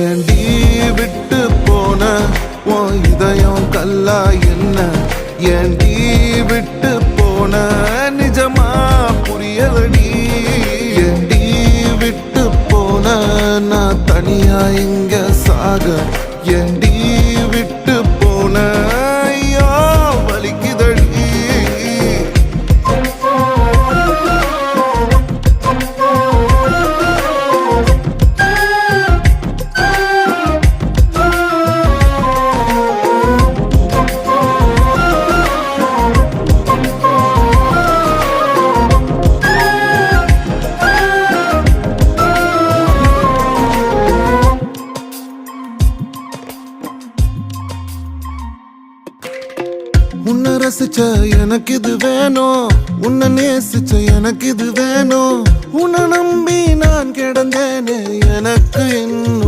ஏண்டி விட்டு போன உன் இதயம் கல்லா என்ன ஏண்டி விட்டு போன நிஜமா புரியலடி ஏண்டி விட்டு போன நான் தனியா இங்க சாக ஏண்டி விட்டு போன ஐயோ வலிக்குதடி உன்னை ரசிச்ச எனக்கு இது வேணும் உன்னை நேசிச்ச எனக்கு இது வேணும் உன்னை நம்பி நான் கிடந்தேனே எனக்கு இன்னும்